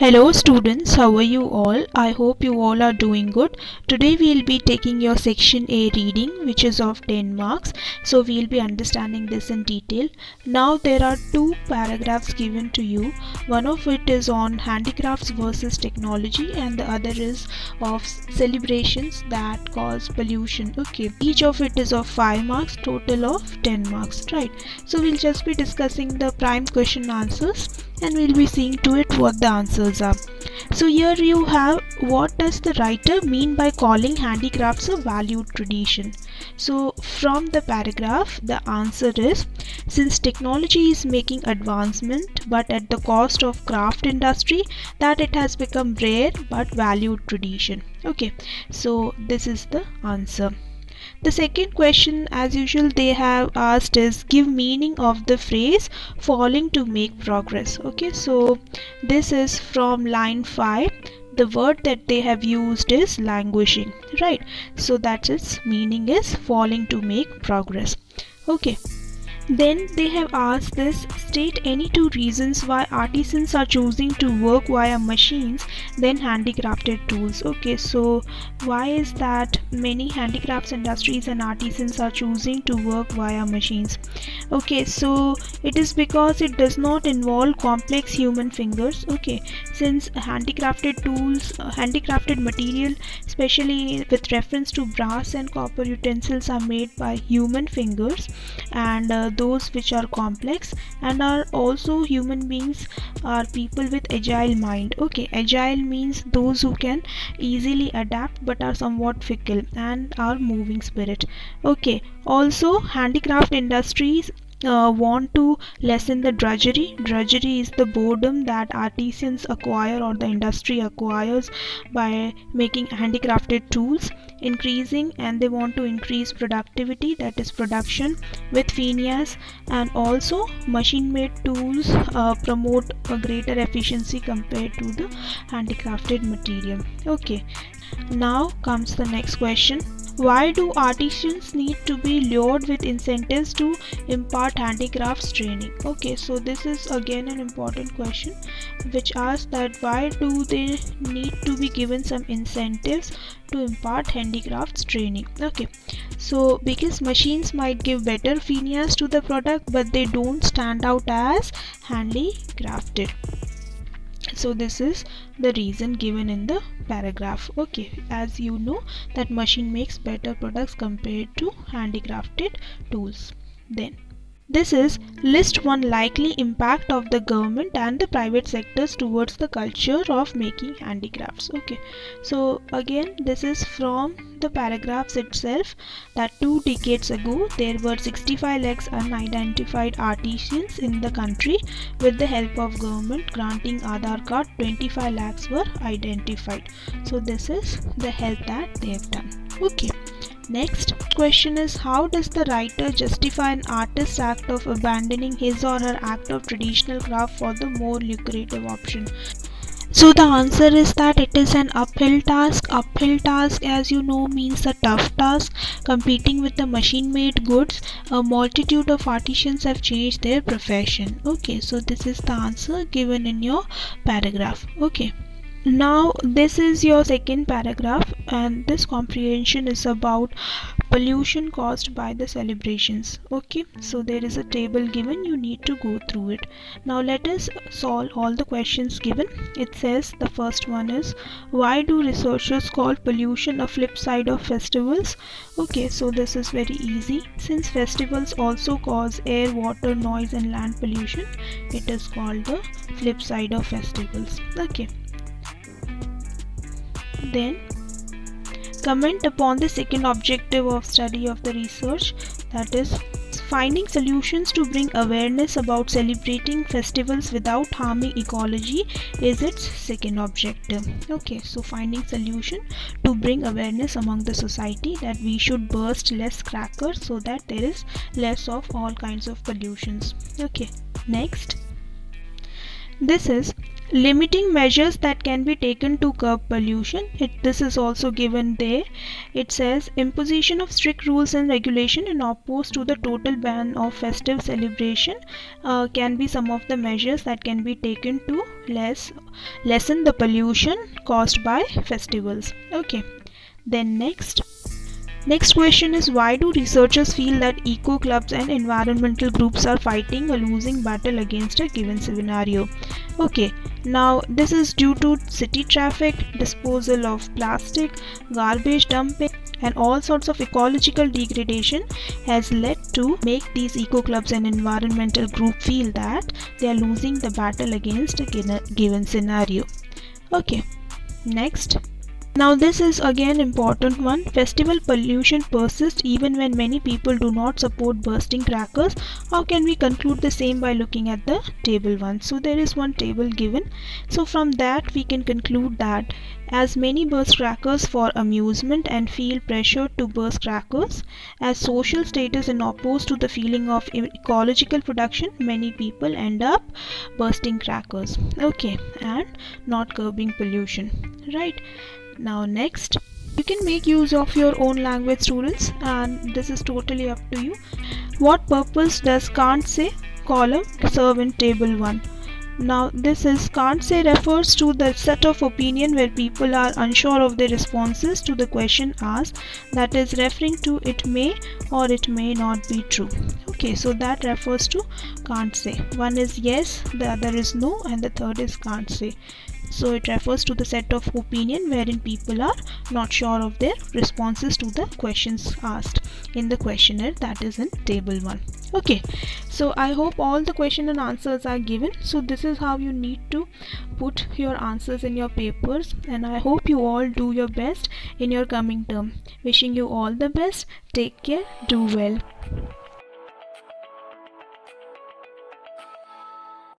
Hello students, how are you all? I hope you all are doing good. Today we will be taking your section A reading, which is of 10 marks. So we will be understanding this in detail. Now there are two paragraphs given to you. One of it is on handicrafts versus technology and the other is of celebrations that cause pollution. Okay, each of it is of 5 marks, total of 10 marks, right? So we'll just be discussing the prime question answers and we'll be seeing to it what the answers are. So here you have, what does the writer mean by calling handicrafts a valued tradition? So from the paragraph the answer is, since technology is making advancement but at the cost of craft industry, that it has become rare but valued tradition. Okay, so this is the answer. The second question, as usual, they have asked is give meaning of the phrase falling to make progress. Okay, so this is from line 5. The word that they have used is languishing, right? So that its meaning is falling to make progress. Okay. Then they have asked this, state any two reasons why artisans are choosing to work via machines than handicrafted tools. Okay, so why is that many handicrafts industries and artisans are choosing to work via machines? Okay, so it is because it does not involve complex human fingers. Okay, since handicrafted tools, handicrafted material, especially with reference to brass and copper utensils, are made by human fingers, and those which are complex and are also human beings are people with agile mind. Okay, agile means those who can easily adapt but are somewhat fickle and are moving spirit. Okay, also handicraft industries want to lessen the drudgery. Drudgery is the boredom that artisans acquire or the industry acquires by making handicrafted tools, increasing, and they want to increase productivity, that is production with finesse, and also machine made tools promote a greater efficiency compared to the handicrafted material. Okay, now comes the next question. Why do artisans need to be lured with incentives to impart handicrafts training? Okay, so this is again an important question which asks that why do they need to be given some incentives to impart handicrafts training? Okay, so because machines might give better finesse to the product but they don't stand out as handicrafted. So this is the reason given in the paragraph. Okay, as you know that machine makes better products compared to handicrafted tools. Then this is list one likely impact of the government and the private sectors towards the culture of making handicrafts. Okay, so again this is from the paragraphs itself, that 2 decades ago there were 65 lakhs unidentified artisans in the country. With the help of government granting Aadhaar card, 25 lakhs were identified. So this is the help that they have done. Okay, next question is, how does the writer justify an artist's act of abandoning his or her act of traditional craft for the more lucrative option? So the answer is that it is an uphill task. Uphill task, as you know, means a tough task. Competing with the machine made goods, a multitude of artisans have changed their profession. Okay, so this is the answer given in your paragraph. Okay, now this is your second paragraph and this comprehension is about pollution caused by the celebrations. Okay, so there is a table given, you need to go through it. Now let us solve all the questions given. It says the first one is, why do researchers call pollution a flip side of festivals? Okay, so this is very easy. Since festivals also cause air, water, noise and land pollution, it is called the flip side of festivals. Okay, then comment upon the second objective of study of the research, that is finding solutions to bring awareness about celebrating festivals without harming ecology is its second objective. Okay, so finding solution to bring awareness among the society that we should burst less crackers so that there is less of all kinds of pollutions. Okay, next this is Limiting measures that can be taken to curb pollution. This is also given there. It says imposition of strict rules and regulation and opposed to the total ban of festive celebration can be some of the measures that can be taken to lessen the pollution caused by festivals. Okay, then next question is, why do researchers feel that eco clubs and environmental groups are fighting a losing battle against a given scenario? Okay, now this is due to city traffic, disposal of plastic, garbage dumping, and all sorts of ecological degradation has led to make these eco clubs and environmental group feel that they are losing the battle against a given scenario. Okay, next. Now this is again important one. Festival pollution persists even when many people do not support bursting crackers. How can we conclude the same? By looking at the table 1. So there is one table given. So from that we can conclude that as many burst crackers for amusement and feel pressure to burst crackers, as social status and opposed to the feeling of ecological production, many people end up bursting crackers. Okay, and not curbing pollution, right? Now next, you can make use of your own language, students, and this is totally up to you. What purpose does can't say column serve in table 1? Now this is can't say refers to the set of opinion where people are unsure of their responses to the question asked, that is referring to it may or it may not be true. Okay, so that refers to can't say. One is yes, the other is no, and the third is can't say. So it refers to the set of opinion wherein people are not sure of their responses to the questions asked in the questionnaire, that is in table 1. Okay, so I hope all the question and answers are given. So this is how you need to put your answers in your papers, and I hope you all do your best in your coming term. Wishing you all the best. Take care. Do well.